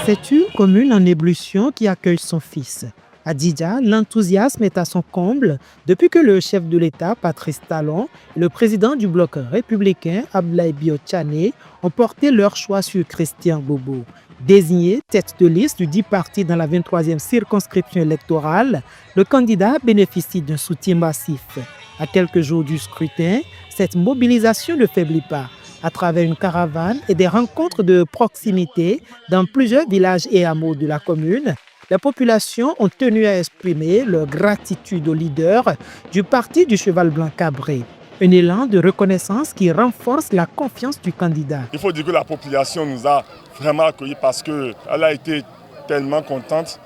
C'est une commune en ébullition qui accueille son fils. À Djidja, l'enthousiasme est à son comble depuis que le chef de l'État, Patrice Talon, et le président du bloc républicain, Abdoulaye Bio-Tchane, ont porté leur choix sur Christian Bobo. Désigné tête de liste du 10 partis dans la 23e circonscription électorale, le candidat bénéficie d'un soutien massif. À quelques jours du scrutin, cette mobilisation ne faiblit pas. À travers une caravane et des rencontres de proximité dans plusieurs villages et hameaux de la commune, les populations ont tenu à exprimer leur gratitude aux leaders du parti du Cheval Blanc Cabré. Un élan de reconnaissance qui renforce la confiance du candidat. Il faut dire que la population nous a vraiment accueillis parce qu'elle a été tellement contente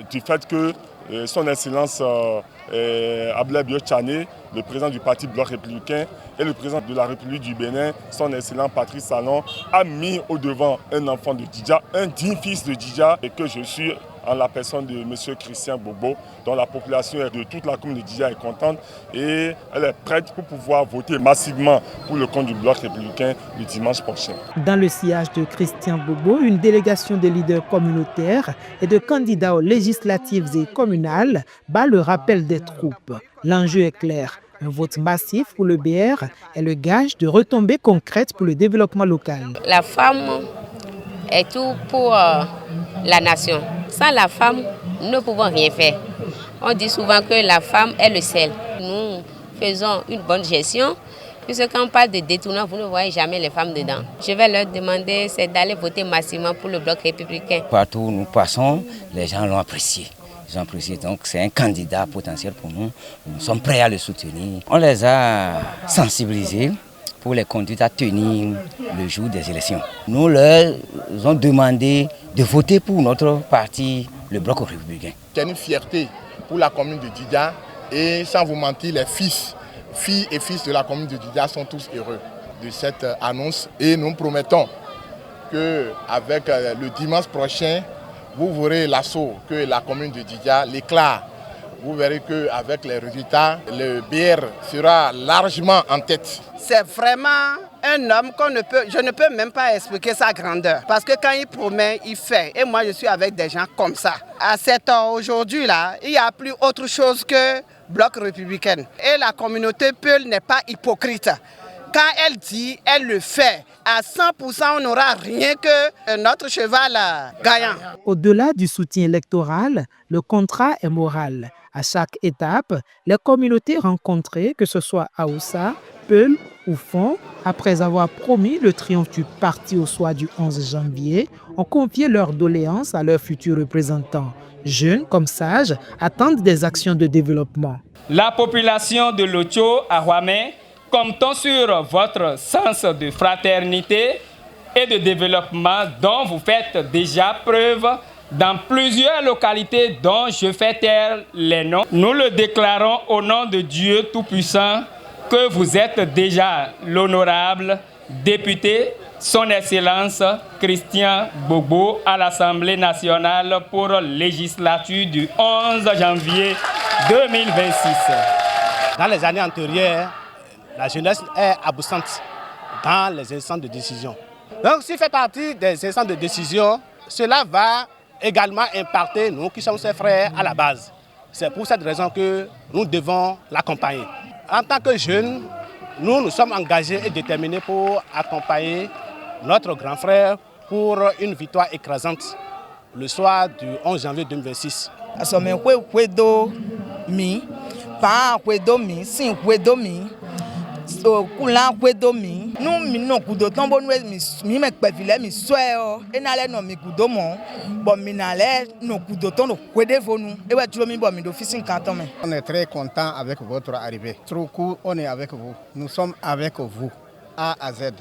du fait que son Excellence Abdoulaye Bio-Tchane, le président du parti Bloc républicain et le président de la République du Bénin, son Excellence Patrice Talon, a mis au devant un enfant de Djidja, un digne fils de Djidja, et que je suis en la personne de M. Christian Bobo, dont la population de toute la commune de Djidja est contente et elle est prête pour pouvoir voter massivement pour le compte du Bloc républicain le dimanche prochain. Dans le sillage de Christian Bobo, une délégation de leaders communautaires et de candidats aux législatives et communales bat le rappel des troupes. L'enjeu est clair. Un vote massif pour le BR est le gage de retombées concrètes pour le développement local. La femme est tout pour la nation. Sans la femme, nous ne pouvons rien faire. On dit souvent que la femme est le sel. Nous faisons une bonne gestion, puisque quand on parle de détournement, vous ne voyez jamais les femmes dedans. Je vais leur demander d'aller voter massivement pour le Bloc républicain. Partout où nous passons, les gens l'ont apprécié. Ils ont apprécié. Donc c'est un candidat potentiel pour nous. Nous sommes prêts à le soutenir. On les a sensibilisés pour les conduire à tenir le jour des élections. Nous leur avons demandé de voter pour notre parti, le Bloc républicain. C'est une fierté pour la commune de Djidja et sans vous mentir, les filles et fils de la commune de Djidja sont tous heureux de cette annonce et nous promettons qu'avec le dimanche prochain, vous verrez l'assaut que la commune de Djidja, l'éclat. Vous verrez qu'avec les résultats, le BR sera largement en tête. C'est vraiment un homme je ne peux même pas expliquer sa grandeur. Parce que quand il promet, il fait. Et moi, je suis avec des gens comme ça. À cette heure aujourd'hui, là, il n'y a plus autre chose que Bloc républicain. Et la communauté Peul n'est pas hypocrite. Quand elle dit, elle le fait. À 100%, on n'aura rien que notre cheval gagnant. Au-delà du soutien électoral, le contrat est moral. À chaque étape, les communautés rencontrées, que ce soit à Oussa, Peul ou Fon, après avoir promis le triomphe du parti au soir du 11 janvier, ont confié leurs doléances à leurs futurs représentants. Jeunes comme sages attendent des actions de développement. La population de Lotio à Ouamé, comptons sur votre sens de fraternité et de développement dont vous faites déjà preuve dans plusieurs localités dont je fais taire les noms. Nous le déclarons au nom de Dieu Tout-Puissant que vous êtes déjà l'honorable député, son Excellence Christian Bobo à l'Assemblée nationale pour législature du 11 janvier 2026. Dans les années antérieures, la jeunesse est absente dans les instances de décision. Donc, s'il fait partie des instances de décision, cela va également impacter nous qui sommes ses frères à la base. C'est pour cette raison que nous devons l'accompagner. En tant que jeunes, nous sommes engagés et déterminés pour accompagner notre grand frère pour une victoire écrasante le soir du 11 janvier 2026. Kula kwedo mi nu mi no kudo tombo nu mi me pevile mi soe e na le no mi kudo mo bo mi na le no kudo ton no kwede vonu e wa tulo mi bo mi do fisin kanton me. On est très content avec votre arrivée. Trop court, on est avec vous. Nous sommes avec vous A à Z.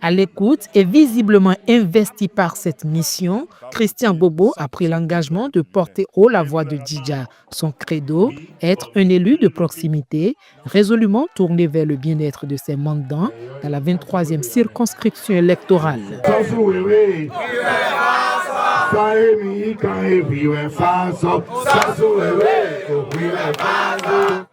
À l'écoute et visiblement investi par cette mission, Christian Bobo a pris l'engagement de porter haut la voix de Djidja. Son credo, être un élu de proximité, résolument tourné vers le bien-être de ses mandants dans la 23e circonscription électorale. Saemi kan ebi we fa so sasu ewe ko pi le fa so